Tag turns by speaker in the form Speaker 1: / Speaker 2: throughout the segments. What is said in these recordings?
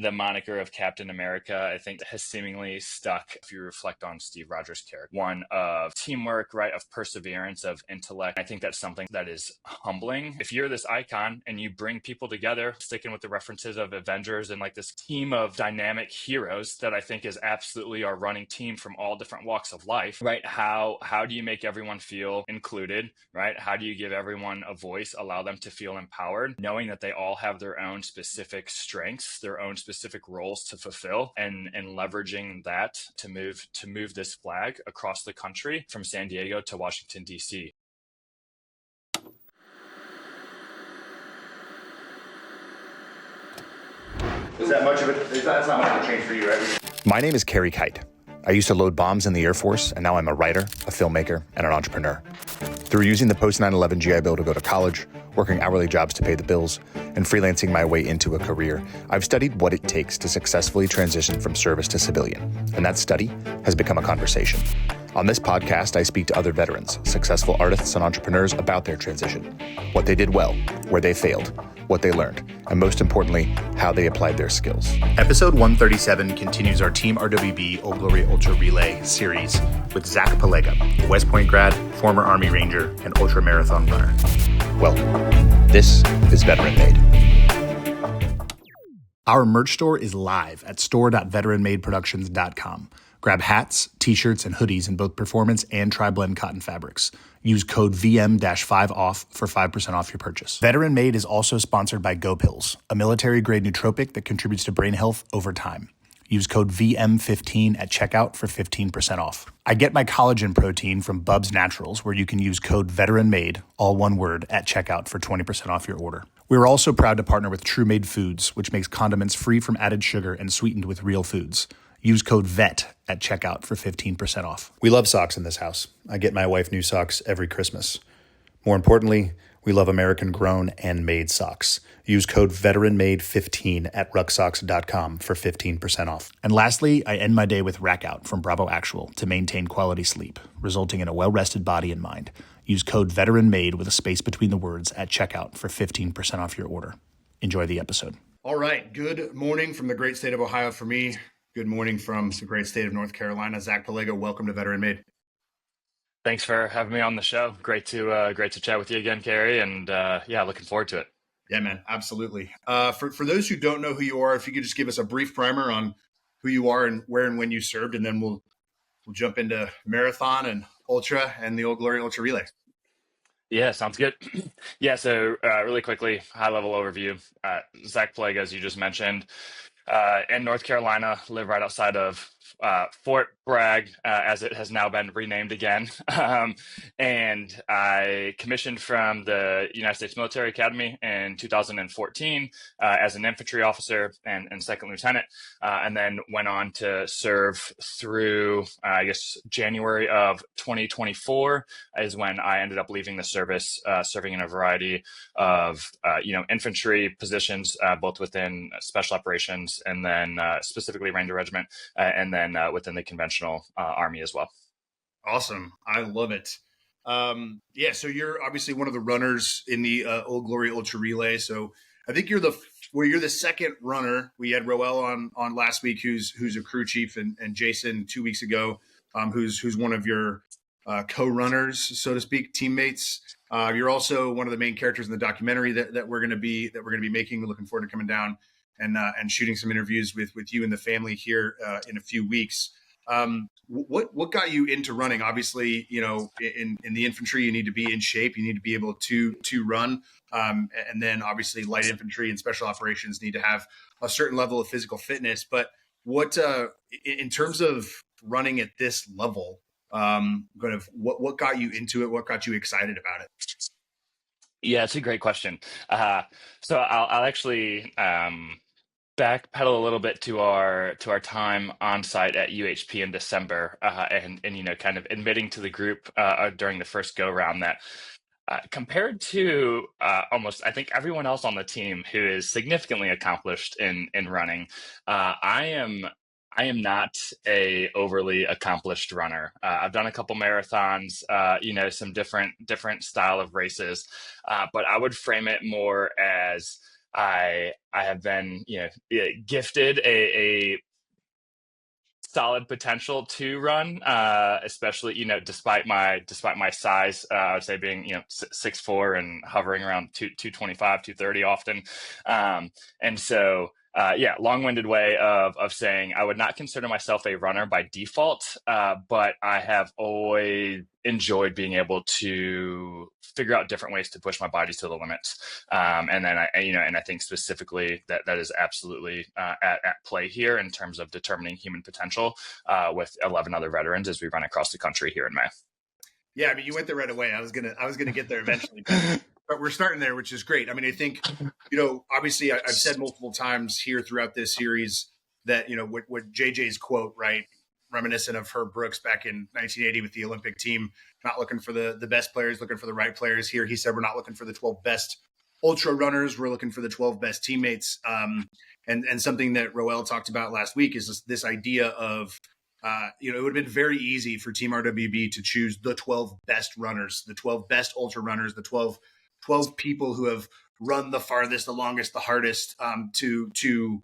Speaker 1: the moniker of Captain America, I think, has seemingly stuck if you reflect on Steve Rogers' character. One of teamwork, right, of perseverance, of intellect. I think that's something that is humbling. If you're this icon and you bring people together, sticking with the references of Avengers and like this team of dynamic heroes that I think is absolutely our running team from all different walks of life, right? How do you make everyone feel included, right? How do you give everyone a voice, allow them to feel empowered, knowing that they all have their own specific strengths, their own specific roles to fulfill, and leveraging that to move this flag across the country from San Diego to Washington, D.C.
Speaker 2: Is that much of it? That's not much of a change for you, right?
Speaker 3: My name is Carey Kite. I used to load bombs in the Air Force, and now I'm a writer, a filmmaker, and an entrepreneur. Through using the post-9/11 GI Bill to go to college, working hourly jobs to pay the bills, and freelancing my way into a career, I've studied what it takes to successfully transition from service to civilian, and that study has become a conversation. On this podcast, I speak to other veterans, successful artists and entrepreneurs about their transition, what they did well, where they failed, what they learned, and most importantly, how they applied their skills. Episode 137 continues our Team RWB Old Glory Ultra Relay series with Zach Polega, a West Point grad, former Army Ranger, and ultra marathon runner. Welcome. This is Veteran Made. Our merch store is live at store.veteranmadeproductions.com. Grab hats, t-shirts, and hoodies in both performance and tri-blend cotton fabrics. Use code VM-5OFF for 5% off your purchase. Veteran Made is also sponsored by GoPills, a military-grade nootropic that contributes to brain health over time. Use code VM15 at checkout for 15% off. I get my collagen protein from Bubs Naturals, where you can use code VETERANMADE, all one word, at checkout for 20% off your order. We're also proud to partner with True Made Foods, which makes condiments free from added sugar and sweetened with real foods. Use code VET at checkout for 15% off. We love socks in this house. I get my wife new socks every Christmas. More importantly, we love American grown and made socks. Use code VETERANMADE15 at rucksocks.com for 15% off. And lastly, I end my day with Rack Out from Bravo Actual to maintain quality sleep, resulting in a well-rested body and mind. Use code VETERANMADE with a space between the words at checkout for 15% off your order. Enjoy the episode.
Speaker 2: All right. Good morning from the great state of Ohio for me. Good morning from the great state of North Carolina. Zach Polega, welcome to Veteran Made.
Speaker 1: Thanks for having me on the show. Great to chat with you again, Carey, and looking forward to it.
Speaker 2: Yeah, man, absolutely. For those who don't know who you are, if you could just give us a brief primer on who you are and where and when you served, and then we'll jump into marathon and ultra and the Old Glory Ultra Relay.
Speaker 1: Yeah, sounds good. So really quickly, high-level overview. Zach Polega, as you just mentioned, in North Carolina, live right outside of Fort Bragg, as it has now been renamed again. And I commissioned from the United States Military Academy in 2014 as an infantry officer and second lieutenant, and then went on to serve through, January of 2024 is when I ended up leaving the service, serving in a variety of, infantry positions, both within special operations and then specifically Ranger Regiment, and then within the conventional Army as well.
Speaker 2: Awesome. I love it. So you're obviously one of the runners in the Old Glory Ultra Relay. So I think you're the second runner. We had Roel on last week, who's a crew chief, and Jason 2 weeks ago, who's one of your co-runners, so to speak, teammates. You're also one of the main characters in the documentary that we're going to be making. We're looking forward to coming down and shooting some interviews with you and the family here in a few weeks. What got you into running? Obviously, in the infantry, you need to be in shape. You need to be able to run. And then obviously light infantry and special operations need to have a certain level of physical fitness. But what, in terms of running at this level, what got you into it? What got you excited about it?
Speaker 1: Yeah, it's a great question. So I'll actually backpedal a little bit to our time on site at UHP in December, and kind of admitting to the group during the first go round that compared to almost I think everyone else on the team who is significantly accomplished in running, I am not a overly accomplished runner. I've done a couple marathons, some different style of races, but I would frame it more as I have been, gifted a solid potential to run, especially, despite my size, I would say being, 6'4" and hovering around 225, 230 often. And so, long-winded way of saying I would not consider myself a runner by default, but I have always enjoyed being able to figure out different ways to push my body to the limits. And then I think specifically that is absolutely at play here in terms of determining human potential with 11 other veterans as we run across the country here in May.
Speaker 2: Yeah, I mean, you went there right away. I was gonna get there eventually, but we're starting there, which is great. I mean, I think, obviously, I've said multiple times here throughout this series that what JJ's quote, right, reminiscent of Herb Brooks back in 1980 with the Olympic team, not looking for the best players, looking for the right players. Here, he said, we're not looking for the 12 best ultra runners, we're looking for the 12 best teammates. And something that Roel talked about last week is this idea of it would have been very easy for Team RWB to choose the 12 best runners, the 12 best ultra runners, the 12 people who have run the farthest, the longest, the hardest, to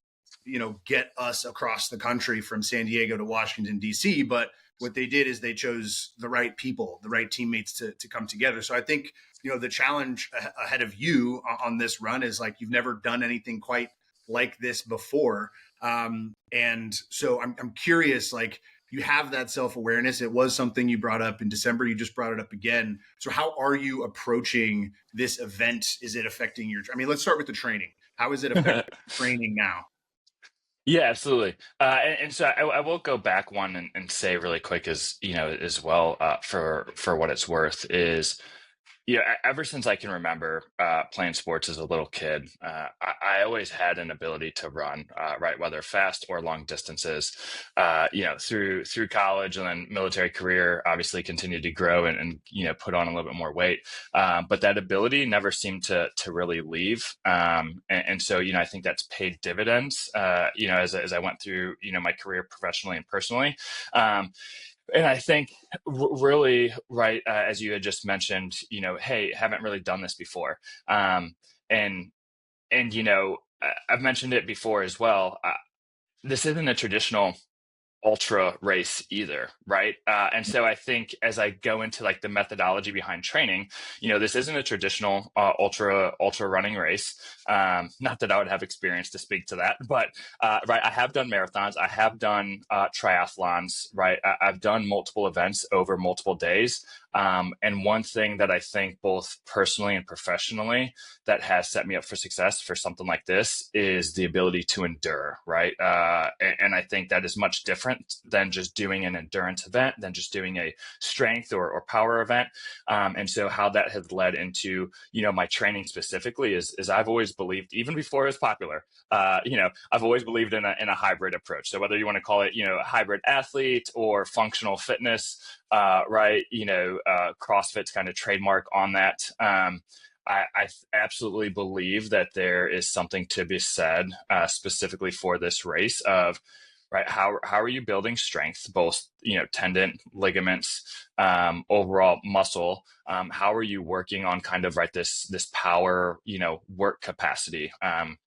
Speaker 2: get us across the country from San Diego to Washington, D.C. But what they did is they chose the right people, the right teammates to come together. So I think, the challenge ahead of you on this run is like, you've never done anything quite like this before. And so I'm curious, like, you have that self-awareness. It was something you brought up in December. You just brought it up again. So how are you approaching this event? Is it affecting let's start with the training. How is it affecting training now?
Speaker 1: Yeah, absolutely. And so I will go back one and say really quick as well, for what it's worth is, ever since I can remember playing sports as a little kid, I always had an ability to run, right, whether fast or long distances. Through college and then military career, obviously continued to grow and put on a little bit more weight. But that ability never seemed to really leave. And so, I think that's paid dividends, as I went through, my career professionally and personally. And I think really, right, as you had just mentioned, hey, haven't really done this before. And I've mentioned it before as well. This isn't a traditional ultra race either, right? And so I think as I go into like the methodology behind training, this isn't a traditional ultra running race. Not that I would have experience to speak to that, but right, I have done marathons, I have done triathlons, right? I've done multiple events over multiple days. And one thing that I think both personally and professionally that has set me up for success for something like this is the ability to endure, right? And I think that is much different than just doing an endurance event, than just doing a strength or power event. And so how that has led into, my training specifically is I've always believed, even before it was popular, I've always believed in a hybrid approach. So whether you want to call it, hybrid athlete or functional fitness, right, CrossFit's kind of trademark on that. I absolutely believe that there is something to be said specifically for this race of, right, how are you building strength, both, tendon, ligaments, overall muscle? How are you working on kind of, right, this power, work capacity?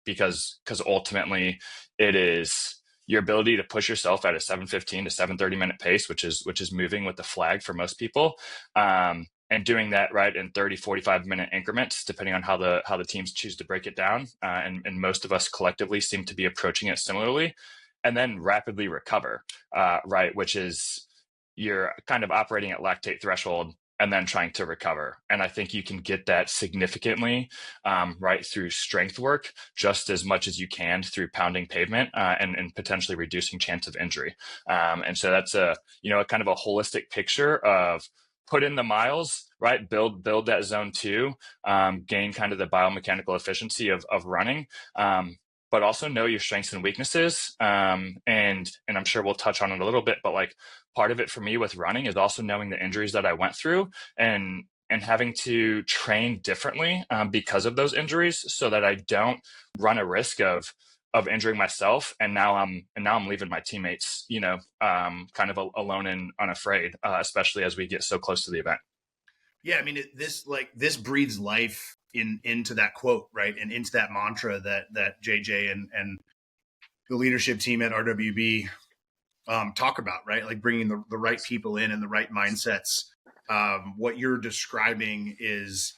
Speaker 1: Because ultimately it is your ability to push yourself at a 7:15 to 7:30 minute pace, which is moving with the flag for most people. And doing that right in 30, 45 minute increments, depending on how the teams choose to break it down. And most of us collectively seem to be approaching it similarly, and then rapidly recover, right? Which is you're kind of operating at lactate threshold and then trying to recover. And I think you can get that significantly, right, through strength work, just as much as you can through pounding pavement and potentially reducing chance of injury. And so that's a kind of a holistic picture of put in the miles, right? Build that zone 2, gain kind of the biomechanical efficiency of running, but also know your strengths and weaknesses. And I'm sure we'll touch on it a little bit, but like part of it for me with running is also knowing the injuries that I went through and having to train differently because of those injuries, so that I don't run a risk of injuring myself. And now I'm leaving my teammates, kind of alone and unafraid, especially as we get so close to the event.
Speaker 2: Yeah, I mean, this breathes life into that quote, right, and into that mantra that JJ and the leadership team at RWB talk about, right? Like bringing the right people in and the right mindsets. What you're describing is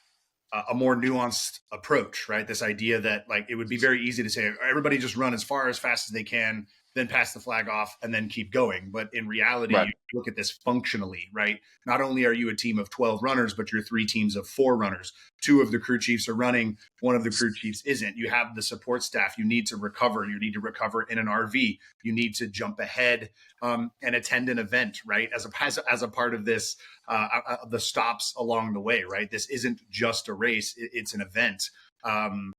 Speaker 2: a more nuanced approach, right? This idea that like it would be very easy to say everybody just run as fast as they can, then pass the flag off and then keep going. But in reality,
Speaker 1: Right.
Speaker 2: you look at this functionally, right? Not only are you a team of 12 runners, but you're 3 teams of 4 runners. 2 of the crew chiefs are running, 1 of the crew chiefs isn't. You have the support staff. You need to recover. You need to recover in an RV. You need to jump ahead and attend an event, right? As a part of this, the stops along the way, right? This isn't just a race; it's an event, and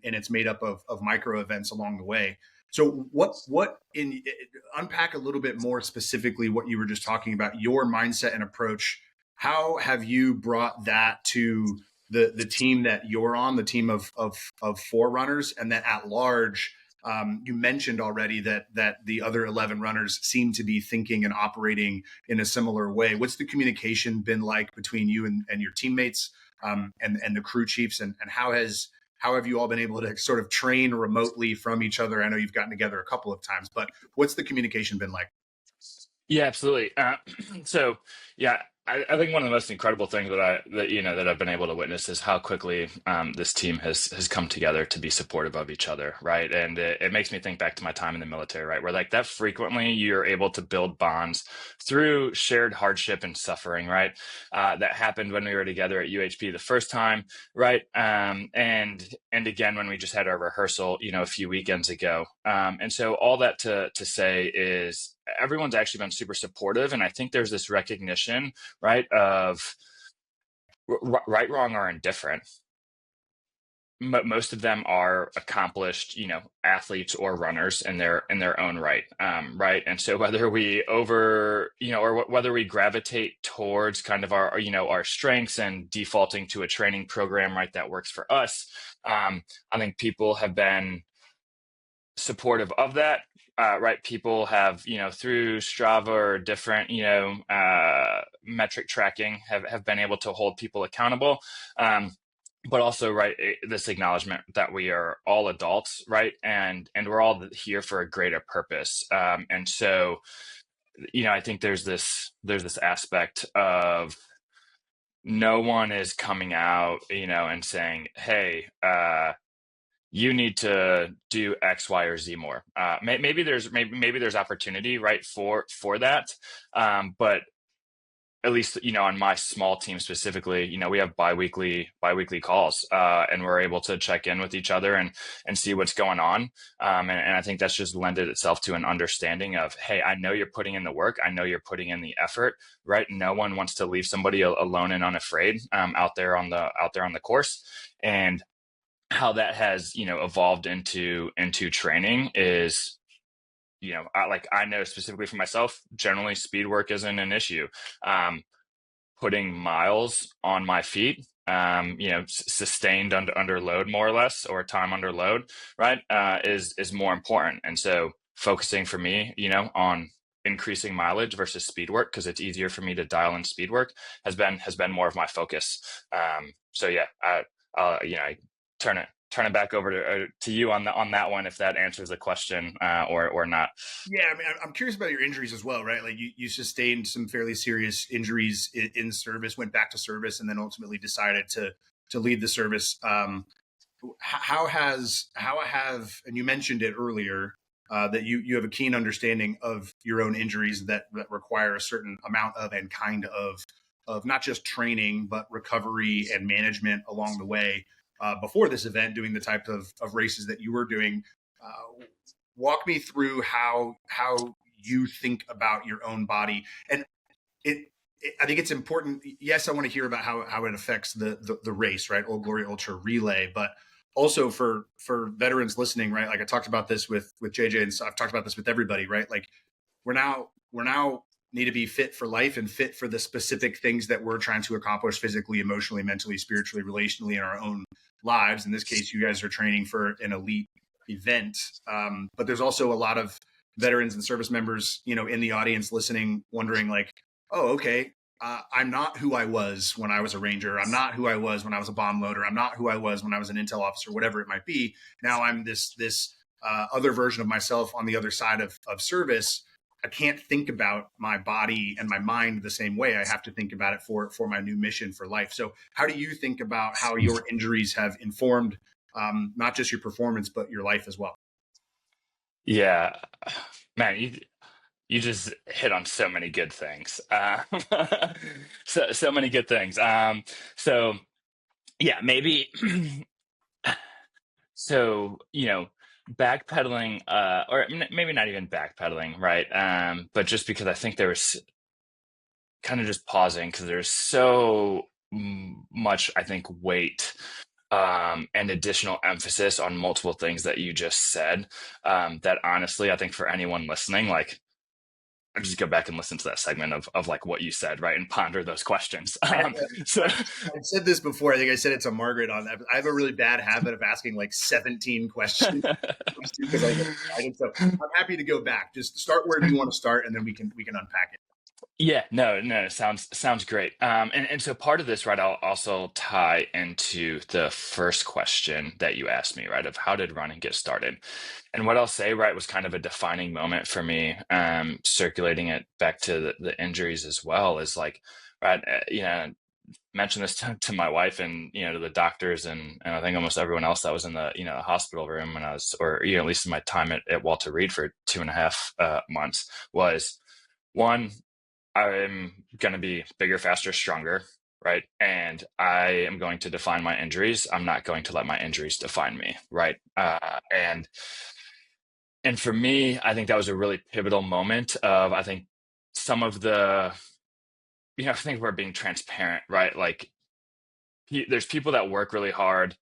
Speaker 2: it's made up of micro events along the way. So, unpack a little bit more specifically what you were just talking about, your mindset and approach. How have you brought that to the team that you're on, the team of 4 runners, and then at large? You mentioned already that the other 11 runners seem to be thinking and operating in a similar way. What's the communication been like between you and your teammates and the crew chiefs, and how have you all been able to sort of train remotely from each other? I know you've gotten together a couple of times, but what's the communication been like?
Speaker 1: Yeah, absolutely. So yeah, I think one of the most incredible things that I've been able to witness is how quickly this team has come together to be supportive of each other, right? And it makes me think back to my time in the military, right? Where like that frequently you're able to build bonds through shared hardship and suffering, right? That happened when we were together at UHP the first time, right? And again when we just had our rehearsal, a few weekends ago. And so all that to say is everyone's actually been super supportive, and I think there's this recognition, right, of right, wrong, or indifferent. Most of them are accomplished, athletes or runners in their own right, right. And so whether we or whether we gravitate towards kind of our strengths and defaulting to a training program, right, that works for us, I think people have been supportive of that. Right, people have through Strava or different metric tracking have been able to hold people accountable, but also right, this acknowledgement that we are all adults, right, and we're all here for a greater purpose, and so I think there's this aspect of no one is coming out and saying, hey, you need to do X, Y, or Z more. Maybe there's opportunity, right, for that. But at least, on my small team specifically, we have biweekly calls, and we're able to check in with each other and see what's going on. And I think that's just lended itself to an understanding of, hey, I know you're putting in the work. I know you're putting in the effort, right? No one wants to leave somebody alone and unafraid out there on the course. And how that has evolved into training is I know specifically for myself, generally speed work isn't an issue. Putting miles on my feet, sustained under load, more or less, or time under load, right, is more important. And so focusing for me on increasing mileage versus speed work, because it's easier for me to dial in speed work, has been more of my focus. So yeah, I turn it back over to you on that one, if that answers the question, or not.
Speaker 2: Yeah, I mean, I'm curious about your injuries as well, right? Like you sustained some fairly serious injuries in service, went back to service, and then ultimately decided to leave the service. How have, and you mentioned it earlier, that you have a keen understanding of your own injuries that require a certain amount of and kind of not just training, but recovery and management along the way. Before this event, doing the type of races that you were doing, walk me through how you think about your own body. And I think it's important. Yes, I want to hear about how it affects the race, right? Old Glory Ultra Relay, but also for veterans listening, right? Like I talked about this with JJ, and so I've talked about this with everybody, right? Like we're now need to be fit for life and fit for the specific things that we're trying to accomplish physically, emotionally, mentally, spiritually, relationally in our own lives. In this case, you guys are training for an elite event. But there's also a lot of veterans and service members, in the audience listening, wondering like, oh, okay, I'm not who I was when I was a ranger. I'm not who I was when I was a bomb loader. I'm not who I was when I was an intel officer, whatever it might be. Now I'm this other version of myself on the other side of service. I can't think about my body and my mind the same way. I have to think about it for my new mission for life. So how do you think about how your injuries have informed not just your performance, but your life as well?
Speaker 1: Yeah, man, you just hit on so many good things. So many good things. So yeah, maybe so backpedaling, or maybe not even backpedaling, right? But just because I think there was kind of just pausing because there's so much, I think, weight and additional emphasis on multiple things that you just said, that honestly, I think for anyone listening, like, I just go back and listen to that segment of like what you said, right, and ponder those questions. So
Speaker 2: I've said this before. I think I said it to Margaret on that. I have a really bad habit of asking like 17 questions because I get excited. So I'm happy to go back. Just start wherever you want to start, and then we can unpack it.
Speaker 1: yeah, no, sounds great. And so part of this, right, I'll also tie into the first question that you asked me, right, of how did running get started? And what I'll say, right, was kind of a defining moment for me, circulating it back to the injuries as well, is like, right, mentioned this to my wife and, to the doctors and I think almost everyone else that was in the, the hospital room when I was, or, at least in my time at Walter Reed for 2.5 months, was one, I'm going to be bigger, faster, stronger, right? And I am going to define my injuries. I'm not going to let my injuries define me, right? And for me, I think that was a really pivotal moment of, I think, some of the, I think we're being transparent, right? Like, there's people that work really hard,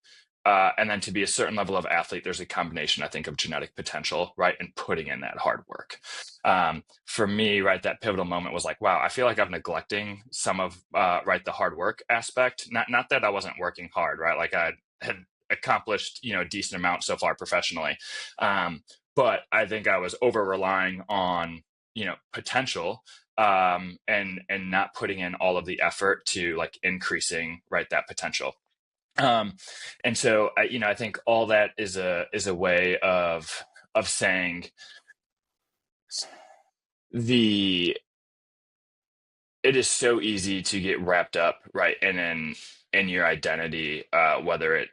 Speaker 1: and then to be a certain level of athlete, there's a combination, I think, of genetic potential, right, and putting in that hard work. For me, right, that pivotal moment was like, wow, I feel like I'm neglecting some of, right, the hard work aspect. Not that I wasn't working hard, right, like I had accomplished, a decent amount so far professionally, but I think I was over relying on, potential, and not putting in all of the effort to like increasing, right, that potential. And so I think all that is a way of saying the it is so easy to get wrapped up, right, in your identity, whether it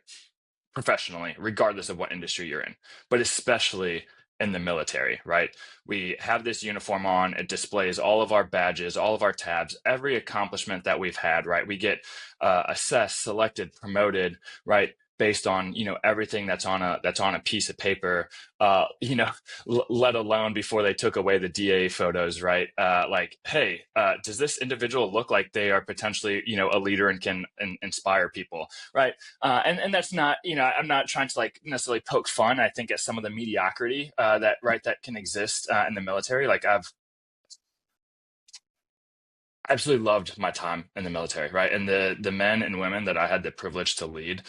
Speaker 1: professionally, regardless of what industry you're in, but especially in the military, right? We have this uniform on, it displays all of our badges, all of our tabs, every accomplishment that we've had, right? We get assessed, selected, promoted, right? Based on, everything that's on a piece of paper, let alone before they took away the DA photos, right? Like, hey, does this individual look like they are potentially, a leader and can inspire people, right? And that's not, I'm not trying to like necessarily poke fun, I think, at some of the mediocrity, that can exist in the military. Like, I've absolutely loved my time in the military, right? And the men and women that I had the privilege to lead,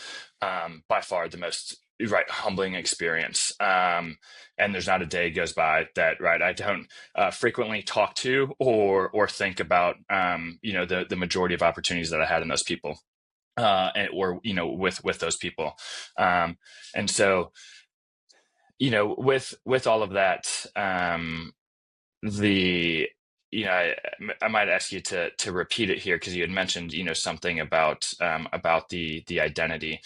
Speaker 1: by far the most, right, humbling experience. And there's not a day goes by that, right, I don't frequently talk to or think about, the majority of opportunities that I had in those people, or with those people. And so, with all of that, the I might ask you to repeat it here because you had mentioned, something about the identity,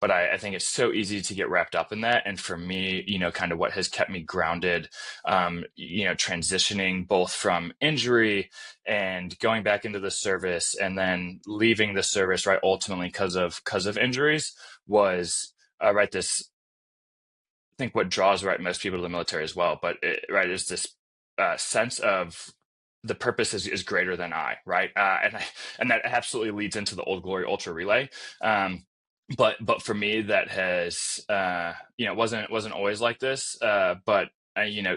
Speaker 1: but I think it's so easy to get wrapped up in that. And for me, kind of what has kept me grounded, transitioning both from injury and going back into the service and then leaving the service, right, ultimately because of injuries, was, right, this, I think, what draws, right, most people to the military as well, but right, is this sense of the purpose is greater than I, right? And that absolutely leads into the Old Glory Ultra Relay. But for me, that has, wasn't always like this. But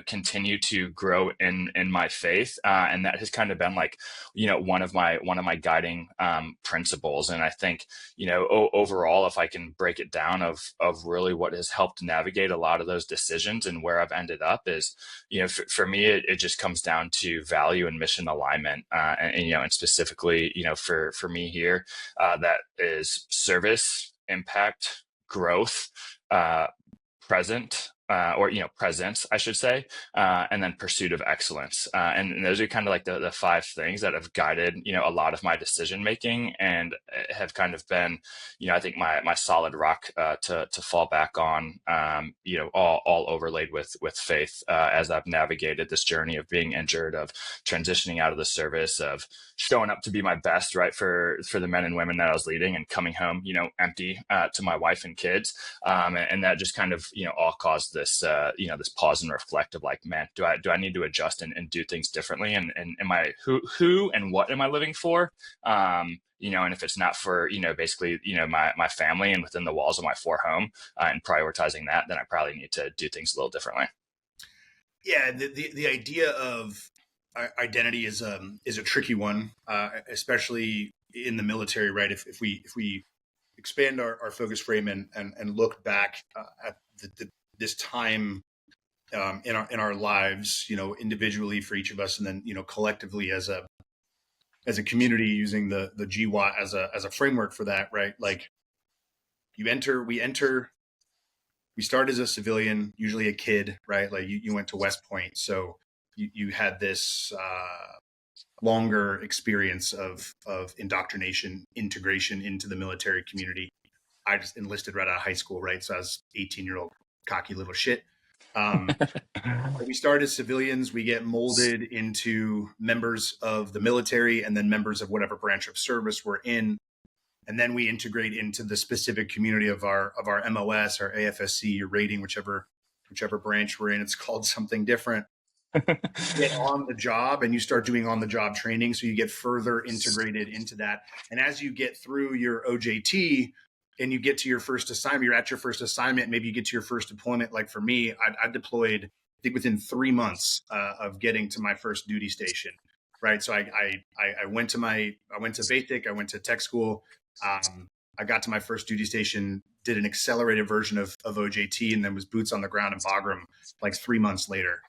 Speaker 1: continue to grow in my faith, and that has kind of been like, one of my guiding principles. And I think, overall, if I can break it down of really what has helped navigate a lot of those decisions and where I've ended up is, for me, it just comes down to value and mission alignment, and specifically, for me here, that is service, impact, growth, present, or presence, I should say, and then pursuit of excellence. And those are kind of like the five things that have guided a lot of my decision making, and have kind of been I think my solid rock to fall back on, all overlaid with faith, as I've navigated this journey of being injured, of transitioning out of the service, of showing up to be my best, right, for the men and women that I was leading, and coming home empty to my wife and kids, and that just kind of all caused this this pause and reflect of like, man, do I need to adjust and do things differently, and am I who and what am I living for, and if it's not for basically my family and within the walls of my home, and prioritizing that, then I probably need to do things a little differently.
Speaker 2: Yeah, the idea of identity is a tricky one, especially in the military, right? If we expand our focus frame and look back at this time in our lives, individually for each of us, and then collectively as a community, using the GWAT as a framework for that, right? Like we start as a civilian, usually a kid, right? Like you went to West Point, so you had this longer experience of indoctrination, integration into the military community. I just enlisted right out of high school, right? So I was 18-year-old cocky little shit. We start as civilians, we get molded into members of the military, and then members of whatever branch of service we're in. And then we integrate into the specific community of our MOS, our AFSC, your rating, whichever branch we're in. It's called something different. Get on the job, and you start doing on the job training, so you get further integrated into that. And as you get through your OJT and you get to your first assignment, you're at your first assignment, maybe you get to your first deployment. Like for me, I deployed, I think, within 3 months of getting to my first duty station, right? So I went to basic, I went to tech school. I got to my first duty station, did an accelerated version of OJT, and then was boots on the ground in Bagram like 3 months later.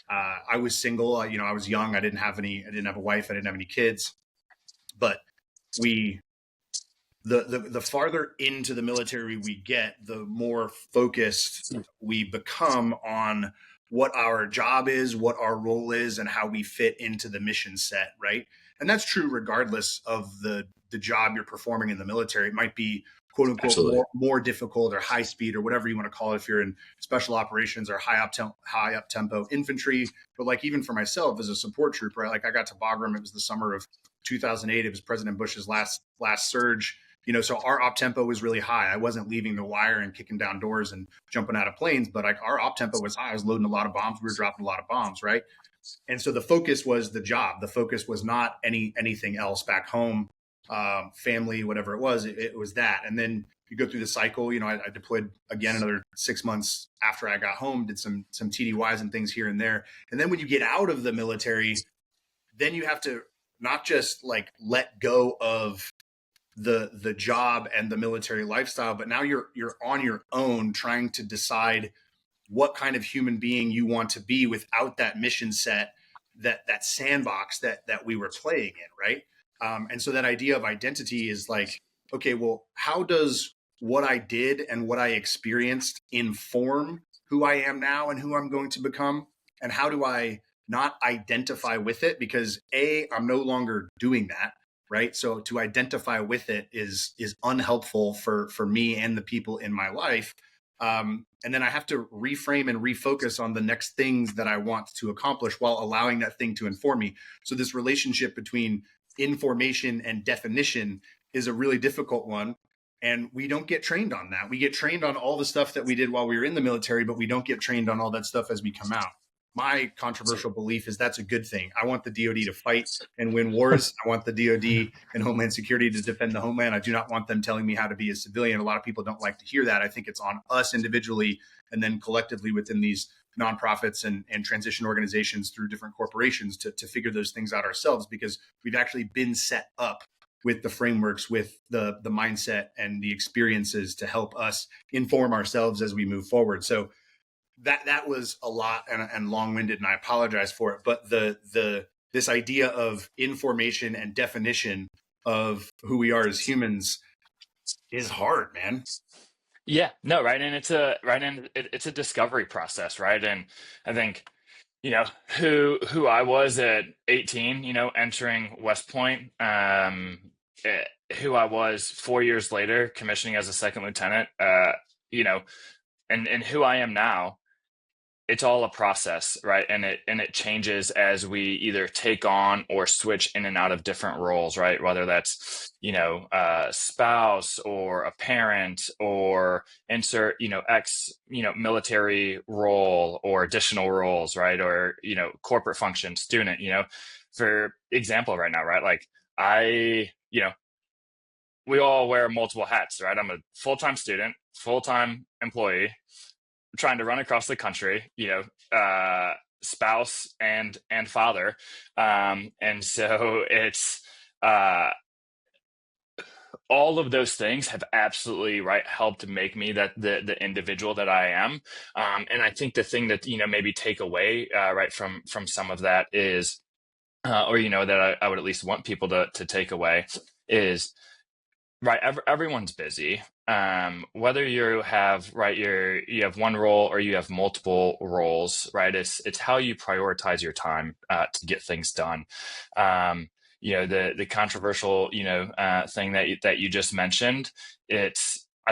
Speaker 2: I was single, I was young. I didn't have a wife. I didn't have any kids, but the farther into the military we get, the more focused we become on what our job is, what our role is, and how we fit into the mission set, right? And that's true regardless of the job you're performing in the military. It might be quote unquote more difficult or high speed or whatever you want to call it if you're in special operations or high up tempo infantry. But like even for myself as a support trooper, right? Like I got to Bagram, it was the summer of 2008. It was President Bush's last surge. So our op tempo was really high. I wasn't leaving the wire and kicking down doors and jumping out of planes, but like our op tempo was high. I was loading a lot of bombs. We were dropping a lot of bombs, right? And so the focus was the job. The focus was not anything else back home, family, whatever it was. It was that. And then you go through the cycle. I deployed again another 6 months after I got home, did some TDYs and things here and there. And then when you get out of the military, then you have to not just like let go of the job and the military lifestyle, but now you're on your own trying to decide what kind of human being you want to be without that mission set, that sandbox that we were playing in, right? And so that idea of identity is like, okay, well, how does what I did and what I experienced inform who I am now and who I'm going to become? And how do I not identify with it? Because I'm no longer doing that, right? So to identify with it is unhelpful for me and the people in my life. And then I have to reframe and refocus on the next things that I want to accomplish while allowing that thing to inform me. So this relationship between information and definition is a really difficult one. And we don't get trained on that. We get trained on all the stuff that we did while we were in the military, but we don't get trained on all that stuff as we come out. My controversial belief is that's a good thing. I want the DoD to fight and win wars. I want the DoD and Homeland Security to defend the homeland. I do not want them telling me how to be a civilian. A lot of people don't like to hear that. I think it's on us individually and then collectively within these nonprofits and transition organizations through different corporations to figure those things out ourselves, because we've actually been set up with the frameworks, with the mindset and the experiences to help us inform ourselves as we move forward. So that was a lot and long-winded, and I apologize for it. But this idea of information and definition of who we are as humans is hard, man.
Speaker 1: Yeah, no, right. And it's a discovery process, right? And I think, who I was at 18, entering West Point, eh, who I was 4 years later, commissioning as a second lieutenant, you know, and who I am now, it's all a process, right? And it changes as we either take on or switch in and out of different roles, right? Whether that's a spouse or a parent, or insert ex military role or additional roles, right? Or corporate function, student, for example, right now, right? Like I we all wear multiple hats, right? I'm a full-time student, full-time employee, trying to run across the country, spouse and father, and so it's all of those things have absolutely helped make me that the individual that I am, and I think the thing that maybe take away from some of that is, or that I would at least want people to take away is. Right. Everyone's busy. Whether you have you have one role or you have multiple roles, right? It's how you prioritize your time to get things done. The controversial thing that you just mentioned. I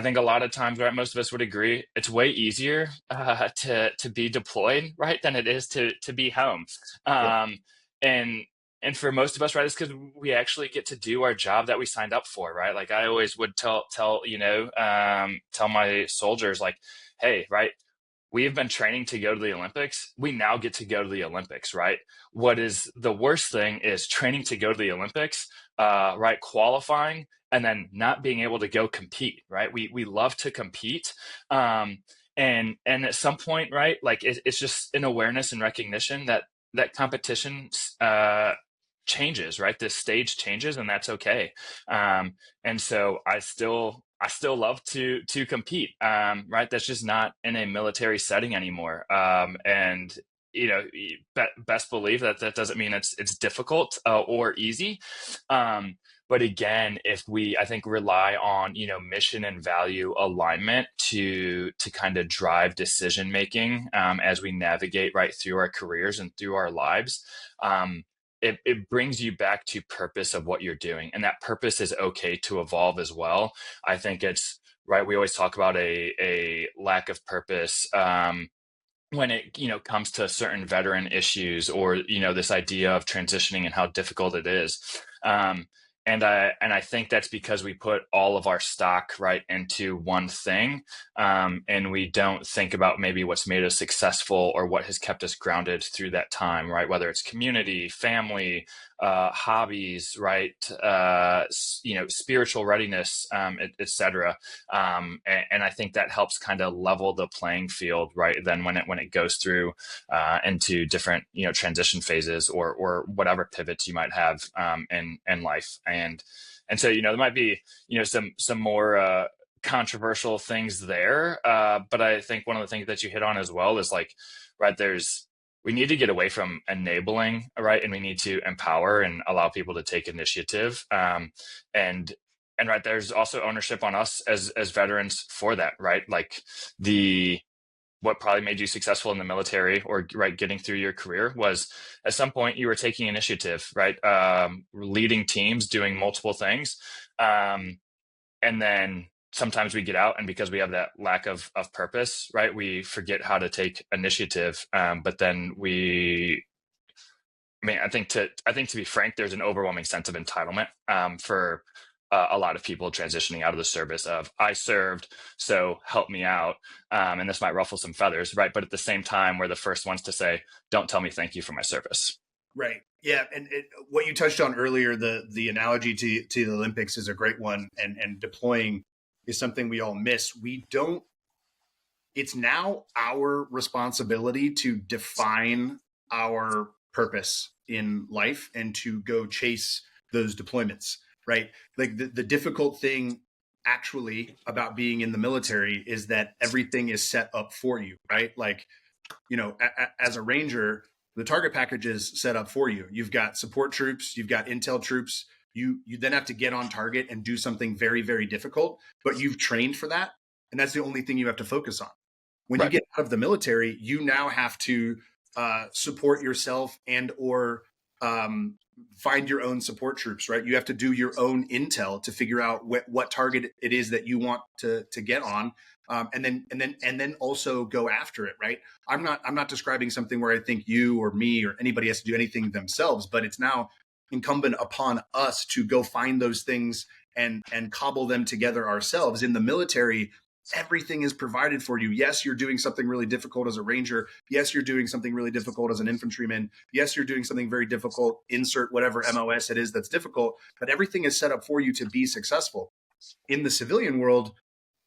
Speaker 1: think a lot of times, right, most of us would agree, it's way easier to be deployed, right, than it is to be home. And and for most of us, right, it's because we actually get to do our job that we signed up for, right? Like I always would tell my soldiers, like, hey, right, we have been training to go to the Olympics. We now get to go to the Olympics, right? What is the worst thing is training to go to the Olympics, right? Qualifying and then not being able to go compete, right? We love to compete. And at some point, right, like it's just an awareness and recognition that competition changes, right? This stage changes, and that's okay. And so I still love to compete, right? That's just not in a military setting anymore. And best believe that doesn't mean it's difficult or easy. But again, if we, I think, rely on mission and value alignment to kind of drive decision making as we navigate right through our careers and through our lives. It brings you back to purpose of what you're doing. And that purpose is okay to evolve as well. I think it's right. We always talk about a lack of purpose when it comes to certain veteran issues, or this idea of transitioning and how difficult it is. And I think that's because we put all of our stock right into one thing, and we don't think about maybe what's made us successful or what has kept us grounded through that time, right? Whether it's community, family, hobbies, right? Spiritual readiness, et cetera. And I think that helps kind of level the playing field, right? Then when it goes through into different transition phases or whatever pivots you might have in life. And so there might be some more controversial things there, but I think one of the things that you hit on as well is like, right, we need to get away from enabling, right, and we need to empower and allow people to take initiative, and right, there's also ownership on us as veterans for that, right? Like what probably made you successful in the military or right getting through your career was at some point you were taking initiative, right? Leading teams, doing multiple things. And then sometimes we get out, and because we have that lack of purpose, right, we forget how to take initiative. But then I think to be frank, there's an overwhelming sense of entitlement for a lot of people transitioning out of the service of I served, so help me out. And this might ruffle some feathers, right? But at the same time, we're the first ones to say, don't tell me thank you for my service.
Speaker 2: Right. Yeah. And what you touched on earlier, the analogy to the Olympics is a great one. And deploying is something we all miss. We don't it's now our responsibility to define our purpose in life and to go chase those deployments, right? Like the difficult thing actually about being in the military is that everything is set up for you, right? Like, as a ranger, the target package is set up for you. You've got support troops, you've got intel troops. You then have to get on target and do something very, very difficult, but you've trained for that. And that's the only thing you have to focus on. When you get out of the military, you now have to support yourself and or find your own support troops, right? You have to do your own intel to figure out what target it is that you want to get on, and then also go after it, right? I'm not describing something where I think you or me or anybody has to do anything themselves, but it's now incumbent upon us to go find those things and cobble them together ourselves. In the military, everything is provided for you. Yes, you're doing something really difficult as a ranger. Yes, you're doing something really difficult as an infantryman. Yes, you're doing something very difficult, insert whatever MOS it is that's difficult, but everything is set up for you to be successful. In the civilian world,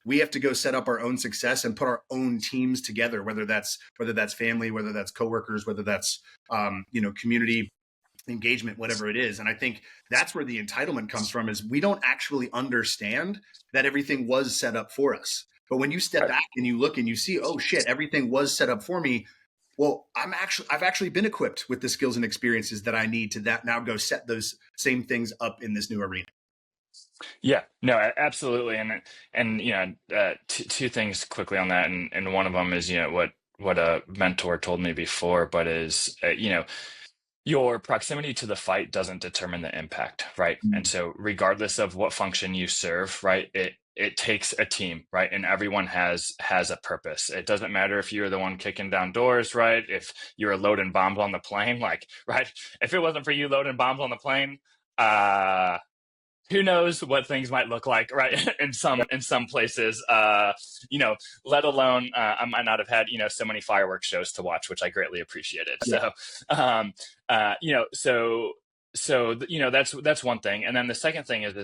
Speaker 2: we have to go set up our own success and put our own teams together, whether that's family, whether that's coworkers, whether that's community engagement, whatever it is. And I think that's where the entitlement comes from, is we don't actually understand that everything was set up for us. But when you step back and you look and you see, oh shit, everything was set up for me. Well, I've actually been equipped with the skills and experiences that I need to now go set those same things up in this new arena.
Speaker 1: Yeah, no, absolutely. And two things quickly on that. And one of them is, what a mentor told me before, but is, your proximity to the fight doesn't determine the impact, right? And so regardless of what function you serve, right, it takes a team, right? And everyone has a purpose. It doesn't matter if you're the one kicking down doors, right? If you're loading bombs on the plane, like, right? If it wasn't for you loading bombs on the plane, who knows what things might look like, right? in some places, let alone I might not have had, so many fireworks shows to watch, which I greatly appreciated. Yeah. That's one thing. And then the second thing is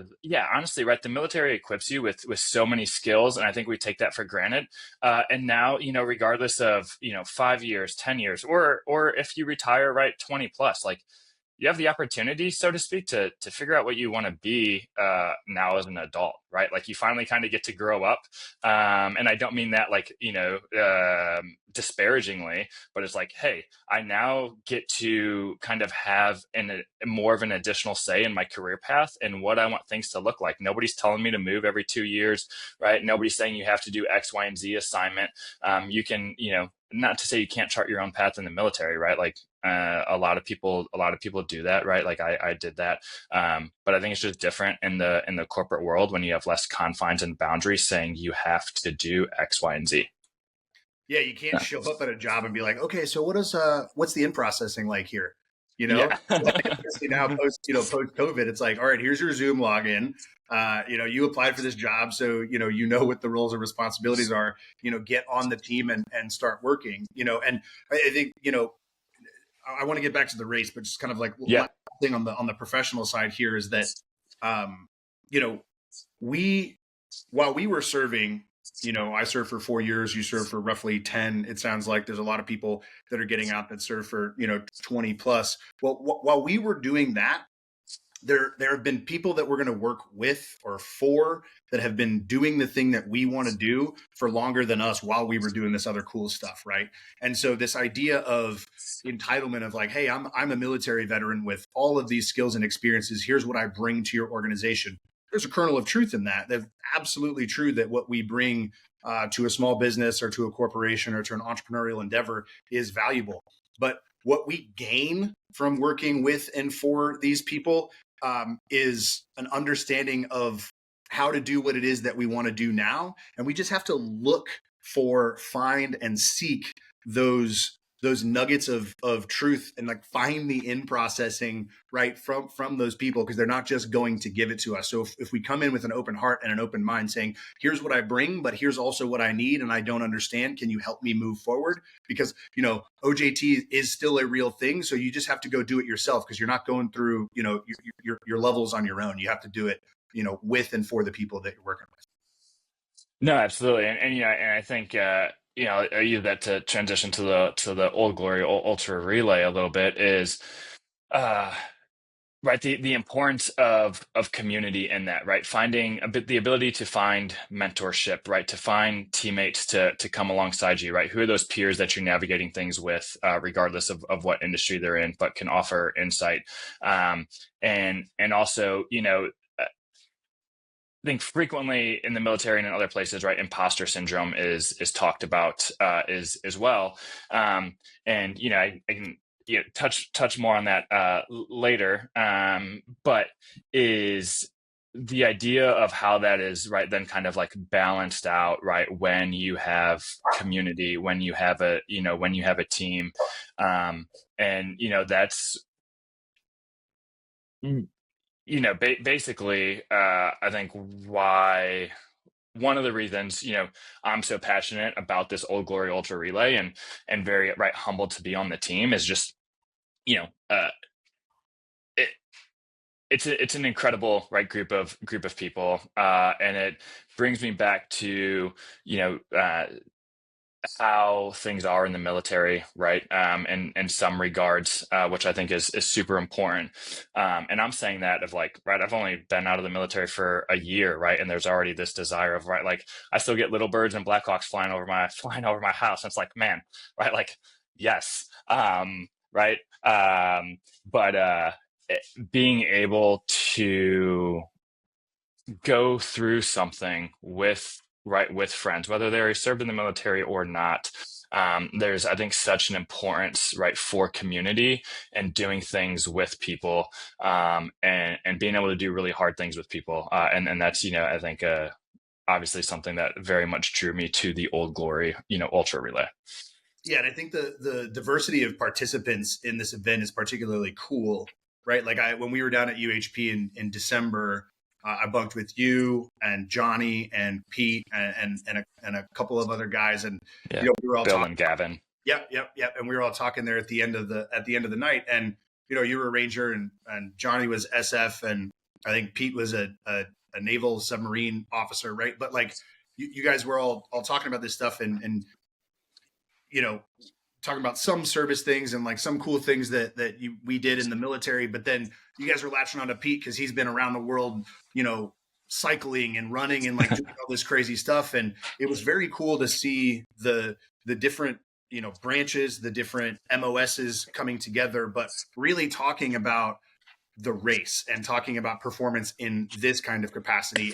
Speaker 1: honestly, right, the military equips you with so many skills, and I think we take that for granted. And now, regardless of 5 years, 10 years, or if you retire, right, 20 plus, like, you have the opportunity, so to speak, to figure out what you want to be now as an adult, right? Like, you finally kind of get to grow up. And I don't mean that like, disparagingly, but it's like, hey, I now get to kind of have more of an additional say in my career path and what I want things to look like. Nobody's telling me to move every 2 years, right? Nobody's saying you have to do X, Y, and Z assignment. You can, not to say you can't chart your own path in the military, right? Like, a lot of people do that, right? Like I did that. But I think it's just different in the corporate world when you have less confines and boundaries saying you have to do X, Y, and Z.
Speaker 2: Yeah, you can't show up at a job and be like, okay, so what's the in processing like here?
Speaker 1: Yeah.
Speaker 2: Now post COVID, it's like, all right, here's your Zoom login. You applied for this job, so you know what the roles and responsibilities are. Get on the team and start working. And I think I want to get back to the race, but just kind of like one thing on the professional side here is that while we were serving. I served for 4 years. You served for roughly 10. It sounds like there's a lot of people that are getting out that serve for 20 plus. Well, while we were doing that, there have been people that we're going to work with or for that have been doing the thing that we want to do for longer than us while we were doing this other cool stuff, right? And so this idea of entitlement of like, hey, I'm a military veteran with all of these skills and experiences. Here's what I bring to your organization. There's a kernel of truth in that. That's absolutely true that what we bring to a small business or to a corporation or to an entrepreneurial endeavor is valuable. But what we gain from working with and for these people is an understanding of how to do what it is that we want to do now. And we just have to look for, find, and seek those nuggets of truth and like find the in processing right from those people, because they're not just going to give it to us. So if we come in with an open heart and an open mind saying, here's what I bring, but here's also what I need and I don't understand, can you help me move forward? Because OJT is still a real thing, so you just have to go do it yourself, because you're not going through your levels on your own. You have to do it with and for the people that you're working with.
Speaker 1: No, absolutely. And I think I use that to transition to the Old Glory Ultra Relay a little bit is, uh, right, the importance of community in that, right? Finding a bit the ability to find mentorship, right? To find teammates to come alongside you, right? Who are those peers that you're navigating things with, regardless of what industry they're in, but can offer insight. And also, I think frequently in the military and in other places, right, imposter syndrome is talked about, is as well. And I can touch more on that later. But is the idea of how that is, right, then kind of like balanced out, right, when you have community, when you have a team, and that's basically, I think why one of the reasons, I'm so passionate about this Old Glory Ultra Relay and very, right, humbled to be on the team is just, you know, uh, it, it's an incredible, right, group of people, and it brings me back to, you know, uh, how things are in the military, right? In some regards, which I think is super important. And I'm saying that of like, right, I've only been out of the military for a year, right? And there's already this desire of, right, like I still get little birds and Blackhawks flying over my house. And it's like, man, right, like yes, right, but being able to go through something with friends, whether they're served in the military or not. There's, I think, such an importance, right, for community and doing things with people, and being able to do really hard things with people. And that's, I think, obviously something that very much drew me to the Old Glory, Ultra Relay.
Speaker 2: Yeah, and I think the diversity of participants in this event is particularly cool, right? Like when we were down at UHP in December, I bunked with you and Johnny and Pete and a couple of other guys, and
Speaker 1: Yeah,
Speaker 2: we were all
Speaker 1: Bill
Speaker 2: talking.
Speaker 1: and Gavin.
Speaker 2: Yep. And we were all talking there at the end of the night, and you were a Ranger, and Johnny was SF, and I think Pete was a naval submarine officer, right? But like you guys were all talking about this stuff, and talking about some service things and like some cool things that we did in the military. But then you guys were latching on to Pete because he's been around the world, cycling and running and like doing all this crazy stuff. And it was very cool to see the different, branches, the different MOSs coming together, but really talking about the race and talking about performance in this kind of capacity,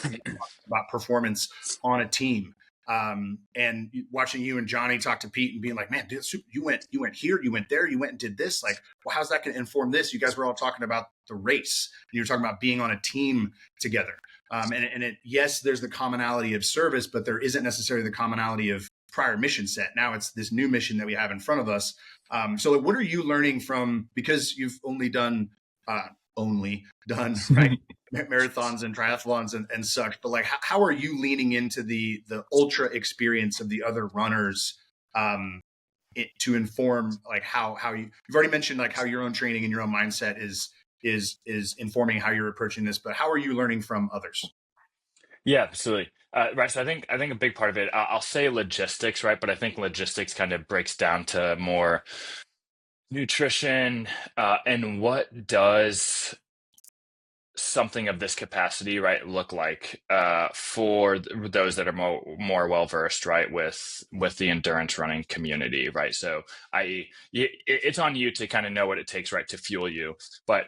Speaker 2: about performance on a team. And watching you and Johnny talk to Pete and being like, man, dude, you went here, you went there, you went and did this. Like, well, how's that going to inform this? You guys were all talking about the race. And you were talking about being on a team together. Yes, there's the commonality of service, but there isn't necessarily the commonality of prior mission set. Now it's this new mission that we have in front of us. So what are you learning from, because you've only done right marathons and triathlons and such, but like how are you leaning into the ultra experience of the other runners to inform like how you've already mentioned like how your own training and your own mindset is informing how you're approaching this, but how are you learning from others?
Speaker 1: Yeah, absolutely. Right. So I think a big part of it, I'll say logistics, right? But I think logistics kind of breaks down to more nutrition, and what does something of this capacity, right, look like, for those that are more well versed, right, with the endurance running community, right? So, it's on you to kind of know what it takes, right, to fuel you. But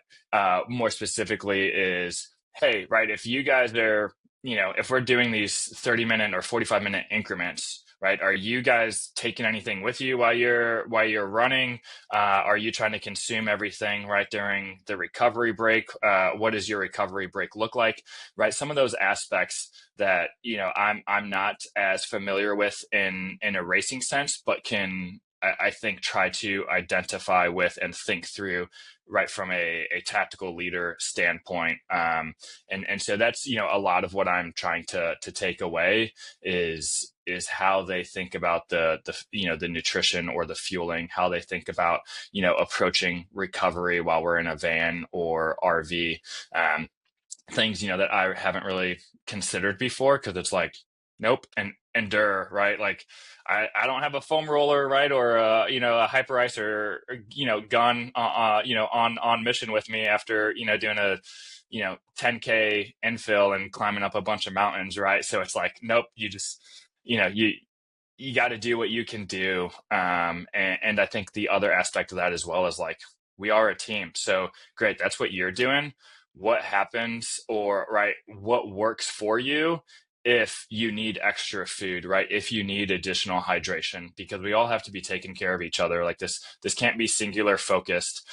Speaker 1: more specifically, is hey, right, if you guys are, if we're doing these 30-minute or 45-minute increments. Right? Are you guys taking anything with you while you're running? Are you trying to consume everything right during the recovery break? What does your recovery break look like? Right. Some of those aspects that I'm not as familiar with in a racing sense, but can I think try to identify with and think through right from a tactical leader standpoint. And so that's a lot of what I'm trying to take away is how they think about the nutrition or the fueling, how they think about approaching recovery while we're in a van or RV, things that I haven't really considered before, because it's like nope. And endure, right? Like I don't have a foam roller, right, or a hyper ice or gun on mission with me after doing a 10K infill and climbing up a bunch of mountains, right? So it's like, nope, you just you got to do what you can do. And I think the other aspect of that as well is like, we are a team. So great, that's what you're doing. What happens, or right, what works for you if you need extra food, right? If you need additional hydration, because we all have to be taking care of each other. Like this can't be singular focused.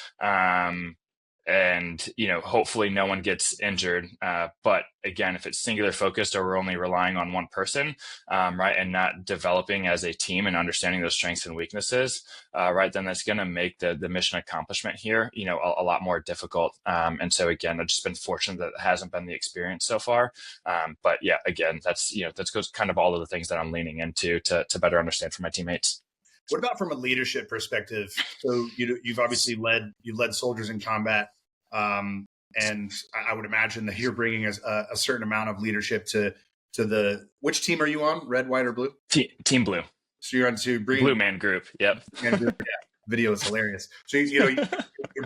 Speaker 1: And hopefully no one gets injured. But again, if it's singular focused, or we're only relying on one person, right, and not developing as a team and understanding those strengths and weaknesses, right, then that's going to make the mission accomplishment here, a lot more difficult. And so again, I've just been fortunate that it hasn't been the experience so far. But yeah, again, that's kind of all of the things that I'm leaning into to better understand from my teammates.
Speaker 2: What about from a leadership perspective? So you've obviously led soldiers in combat, and I would imagine that you're bringing a certain amount of leadership to the. Which team are you on? Red, white, or blue?
Speaker 1: Team Blue.
Speaker 2: So you're on to bring
Speaker 1: Blue Man Group. Yep.
Speaker 2: Man Group. Yeah, video is hilarious. So you're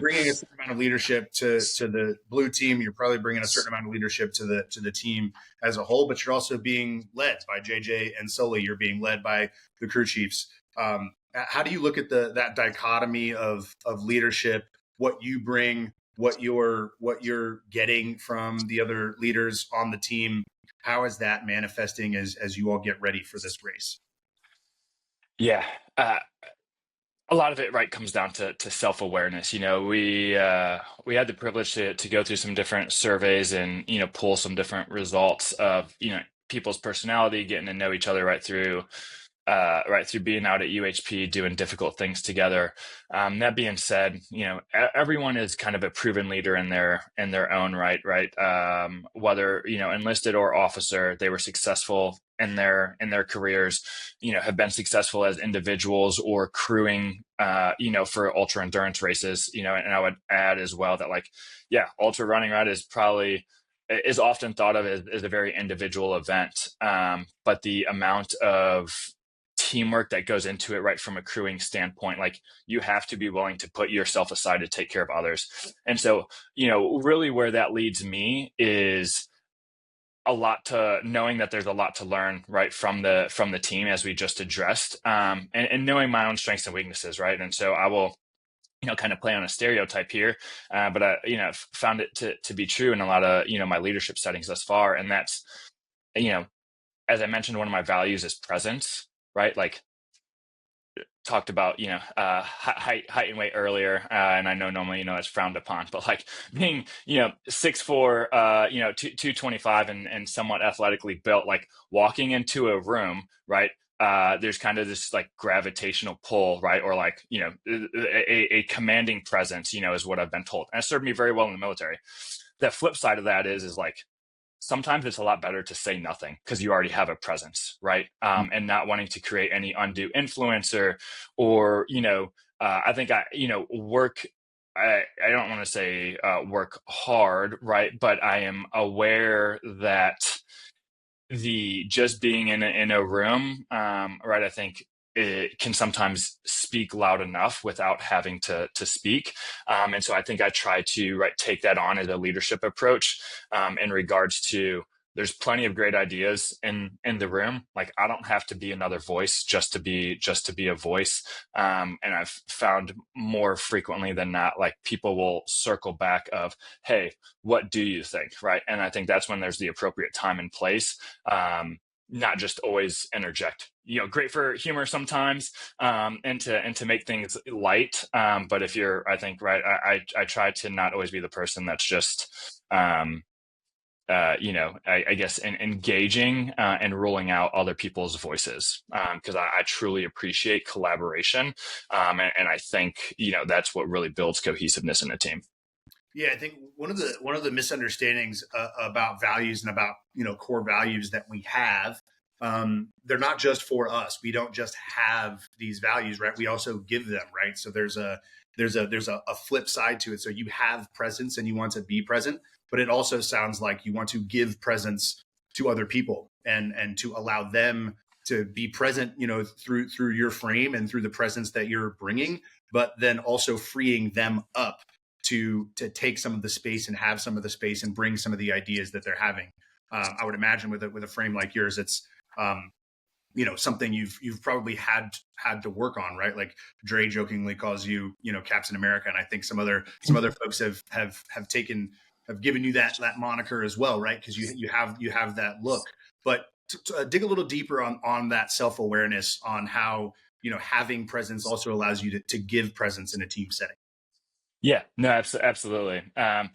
Speaker 2: bringing a certain amount of leadership to the blue team. You're probably bringing a certain amount of leadership to the team as a whole, but you're also being led by JJ and Sully. You're being led by the crew chiefs. How do you look at that dichotomy of leadership, what you bring, what you're getting from the other leaders on the team? How is that manifesting as you all get ready for this race?
Speaker 1: Yeah. A lot of it, right, comes down to self-awareness. We had the privilege to go through some different surveys and pull some different results of people's personality, getting to know each other right through being out at UHP, doing difficult things together. That being said, everyone is kind of a proven leader in their own right. Whether enlisted or officer, they were successful in their careers. Have been successful as individuals or crewing. For ultra endurance races. And I would add as well that ultra running, right, is often thought of as a very individual event. But the amount of teamwork that goes into it, right, from a crewing standpoint, like you have to be willing to put yourself aside to take care of others. And so, really where that leads me is knowing that there's a lot to learn, right, from the team, as we just addressed, and knowing my own strengths and weaknesses, right. And so I will kind of play on a stereotype here, but I found it to be true in a lot of my leadership settings thus far. And that's as I mentioned, one of my values is presence, right? Like talked about height and weight earlier, and I know normally that's frowned upon, but like being 6'4", 225 and somewhat athletically built, like walking into a room, right, there's kind of this like gravitational pull, right, or like a commanding presence, is what I've been told, and it served me very well in the military. The flip side of that is like sometimes it's a lot better to say nothing because you already have a presence, right? And not wanting to create any undue influence or I think work. I don't want to say work hard, right? But I am aware that the just being in a room, right, I think it can sometimes speak loud enough without having to speak. And so I think I try to take that on as a leadership approach in regards to there's plenty of great ideas in the room. Like I don't have to be another voice just to be a voice. And I've found more frequently than not, like people will circle back of, hey, what do you think? Right. And I think that's when there's the appropriate time and place. Not just always interject, great for humor sometimes, and to make things light. But if you're, I think, right, I try to not always be the person that's just, I guess, engaging and ruling out other people's voices, because I truly appreciate collaboration. And I think, that's what really builds cohesiveness in a team.
Speaker 2: Yeah, I think one of the misunderstandings about values and about core values that we have, they're not just for us. We don't just have these values, right? We also give them, right? So there's a flip side to it. So you have presence and you want to be present, but it also sounds like you want to give presence to other people and to allow them to be present, through your frame and through the presence that you're bringing, but then also freeing them up to take some of the space and have some of the space and bring some of the ideas that they're having. I would imagine with a frame like yours, it's something you've probably had to work on, right? Like Dre jokingly calls you, Captain America, and I think some other folks have given you that moniker as well, right? Because you have that look. But to dig a little deeper on that self-awareness, on how having presence also allows you to give presence in a team setting.
Speaker 1: Yeah, no, absolutely. I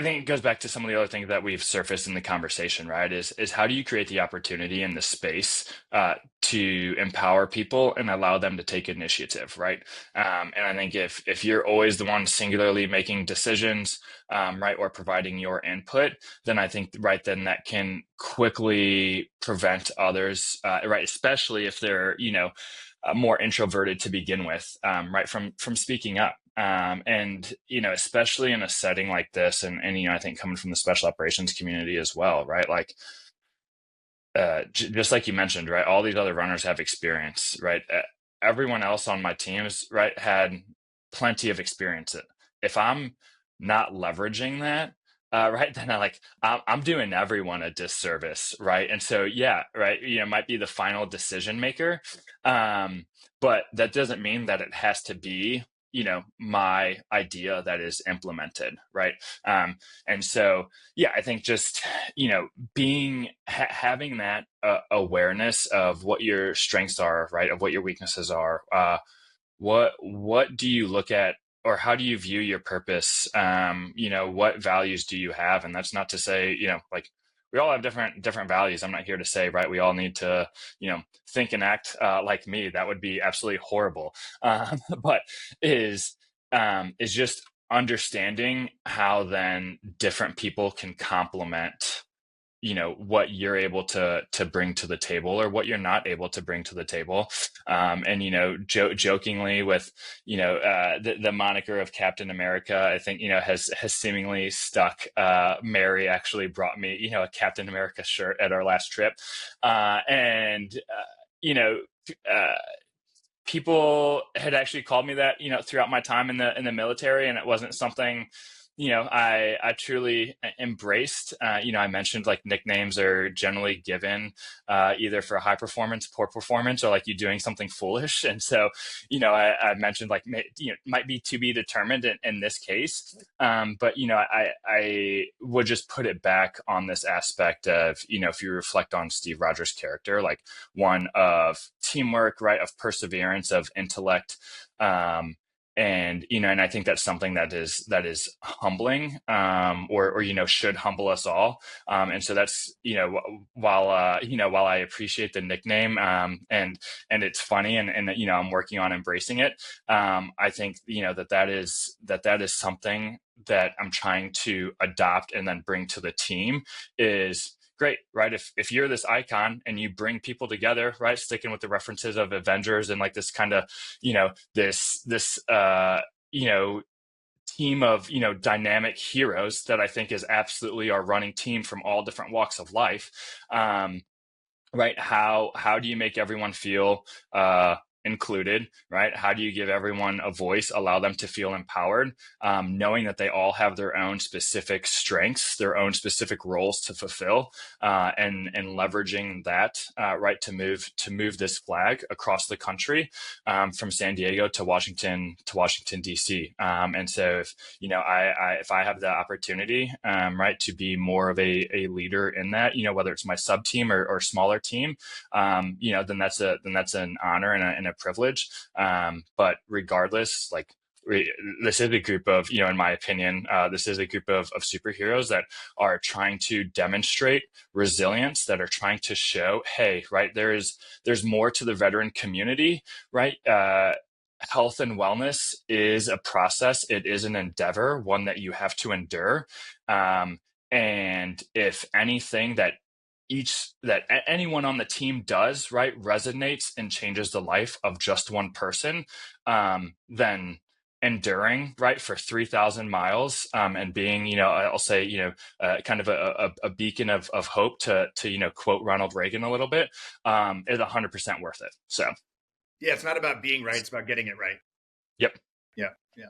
Speaker 1: think it goes back to some of the other things that we've surfaced in the conversation, right? Is how do you create the opportunity and the space to empower people and allow them to take initiative, right? And I think if you're always the one singularly making decisions, right, or providing your input, then I think then that can quickly prevent others, right, especially if they're more introverted to begin with, right, from speaking up. And especially in a setting like this, and I think coming from the special operations community as well, right? Like just like you mentioned, right? All these other runners have experience, right? Everyone else on my teams, right, had plenty of experience. If I'm not leveraging that, right, then I'm doing everyone a disservice, right? And so, yeah, right, might be the final decision maker, but that doesn't mean that it has to be my idea that is implemented, right? And so, yeah, I think just having that awareness of what your strengths are, right, of what your weaknesses are, what do you look at, or how do you view your purpose? What values do you have? And that's not to say, like, we all have different values. I'm not here to say, right, we all need to, think and act like me. That would be absolutely horrible. But is just understanding how then different people can complement what you're able to bring to the table, or what you're not able to bring to the table. And jokingly with the moniker of Captain America, I think has seemingly stuck. Mary actually brought me a Captain America shirt at our last trip, and people had actually called me that throughout my time in the military, and it wasn't something I truly embraced. I mentioned like nicknames are generally given either for high performance, poor performance, or like you doing something foolish. And so, I mentioned like, might be to be determined in this case. But, I would just put it back on this aspect of, if you reflect on Steve Rogers' character, like one of teamwork, right, of perseverance, of intellect, and I think that's something that is humbling, or should humble us all. And so that's while I appreciate the nickname, and it's funny, and I'm working on embracing it. I think that is something that I'm trying to adopt and then bring to the team is great, right? If you're this icon and you bring people together, right, sticking with the references of Avengers and like this kind of this team of dynamic heroes that I think is absolutely our running team from all different walks of life, right? How do you make everyone feel included, right? How do you give everyone a voice, allow them to feel empowered, knowing that they all have their own specific strengths, their own specific roles to fulfill, and leveraging that, right, to move this flag across the country, from San Diego to Washington DC. And so if I have the opportunity, right, to be more of a leader in that, whether it's my sub team or smaller team, then that's an honor and a privilege. But regardless, like this is a group of, in my opinion, this is a group of superheroes that are trying to demonstrate resilience, that are trying to show, hey, right, there's more to the veteran community, right? Health and wellness is a process. It is an endeavor, one that you have to endure. And if anything that anyone on the team does, right, resonates and changes the life of just one person, then enduring, right, for 3,000 miles, and being, I'll say, kind of a beacon of hope to, quote Ronald Reagan a little bit, is 100% worth it. So,
Speaker 2: yeah, it's not about being right. It's about getting it right.
Speaker 1: yep.
Speaker 2: Yeah. Yeah.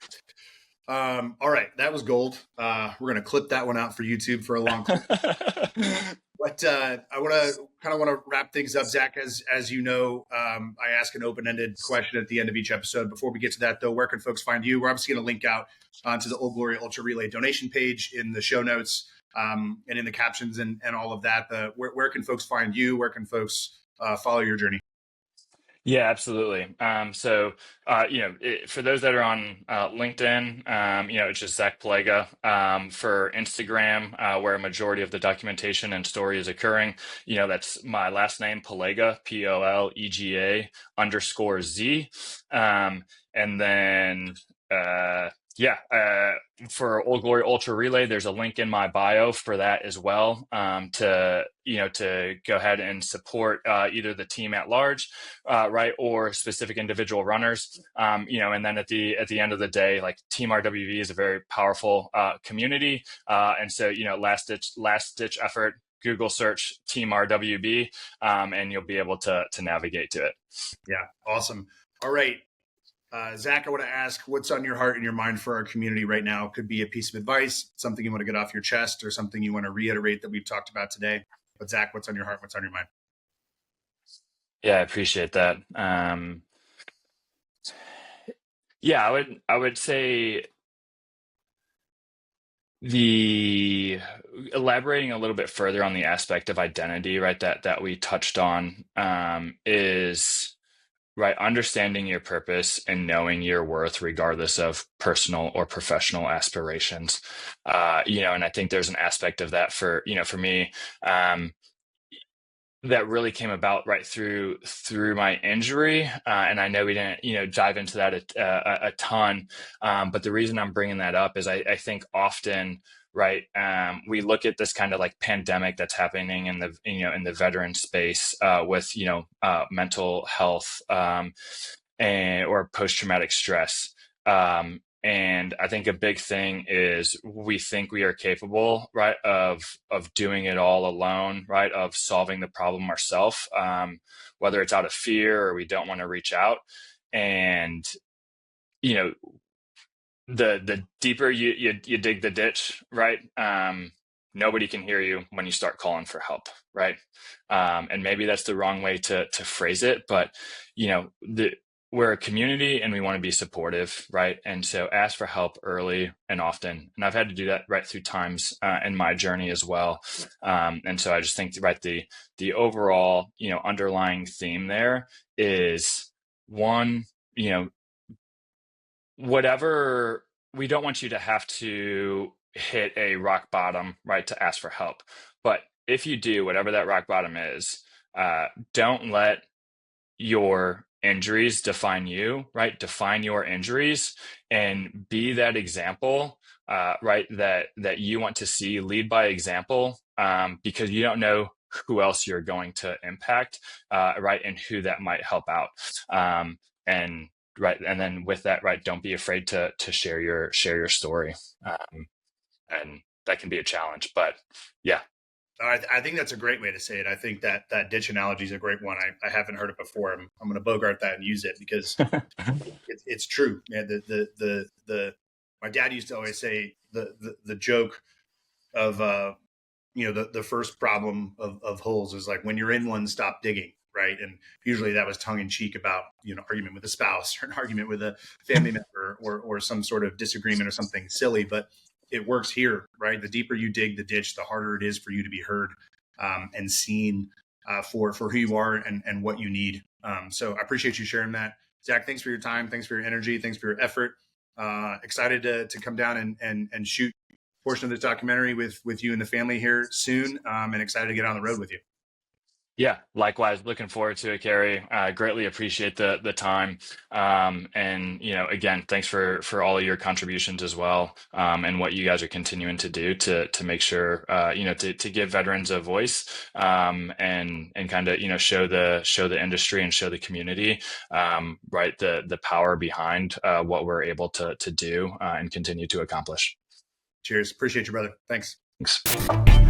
Speaker 2: All right. That was gold. We're going to clip that one out for YouTube for a long time. But I want to wrap things up, Zach. As you know, I ask an open-ended question at the end of each episode. Before we get to that, though, where can folks find you? We're obviously going to link out to the Old Glory Ultra Relay donation page in the show notes, and in the captions and all of that. Where can folks find you? Where can folks follow your journey?
Speaker 1: Yeah, absolutely. For those that are on LinkedIn, it's just Zach Polega. For Instagram, where a majority of the documentation and story is occurring, that's my last name, Polega, Polega _Z. And then, for Old Glory Ultra Relay, there's a link in my bio for that as well, to go ahead and support either the team at large, right, or specific individual runners. And then at the end of the day, like, Team RWB is a very powerful community, and so last ditch effort. Google search Team RWB, and you'll be able to navigate to it.
Speaker 2: Yeah, awesome. All right. Zach, I want to ask, what's on your heart and your mind for our community right now? It could be a piece of advice, something you want to get off your chest, or something you want to reiterate that we've talked about today. But Zach, what's on your heart? What's on your mind?
Speaker 1: Yeah, I appreciate that. I would say elaborating a little bit further on the aspect of identity, right, that we touched on, is, right, understanding your purpose and knowing your worth regardless of personal or professional aspirations. And I think there's an aspect of that for me, that really came about right through my injury, and I know we didn't dive into that a ton, but the reason I'm bringing that up is I think often, right, we look at this kind of like pandemic that's happening in the veteran space, with mental health, or post-traumatic stress. And I think a big thing is we think we are capable, right, of doing it all alone, right, of solving the problem ourselves, whether it's out of fear or we don't want to reach out. And the deeper you dig the ditch, right, nobody can hear you when you start calling for help, right? And maybe that's the wrong way to phrase it, but we're a community and we want to be supportive, right? And so ask for help early and often. And I've had to do that right through times in my journey as well. And so I just think, right, the overall, underlying theme there is, one, whatever, we don't want you to have to hit a rock bottom, right, to ask for help. But if you do, whatever that rock bottom is, don't let your injuries define you, right? Define your injuries and be that example, right, that you want to see. Lead by example, because you don't know who else you're going to impact, right, and who that might help out. And right, and then with that, right, don't be afraid to share your story, and that can be a challenge, but yeah.
Speaker 2: I think that's a great way to say it. I think that ditch analogy is a great one. I haven't heard it before. I'm going to bogart that and use it because it's true. Man, my dad used to always say the joke of the first problem of holes is like, when you're in one, stop digging, right? And usually that was tongue in cheek about argument with a spouse or an argument with a family member or some sort of disagreement or something silly, but it works here, right? The deeper you dig the ditch, the harder it is for you to be heard and seen for who you are and what you need. So I appreciate you sharing that. Zach, thanks for your time. Thanks for your energy. Thanks for your effort. Excited to come down and shoot a portion of this documentary with you and the family here soon, and excited to get on the road with you.
Speaker 1: Yeah, likewise. Looking forward to it, Carey. Greatly appreciate the time. And again, thanks for all of your contributions as well, and what you guys are continuing to do to make sure to give veterans a voice, and kind of show the industry and show the community, right, the power behind what we're able to do and continue to accomplish.
Speaker 2: Cheers. Appreciate you, brother. Thanks.
Speaker 1: Thanks.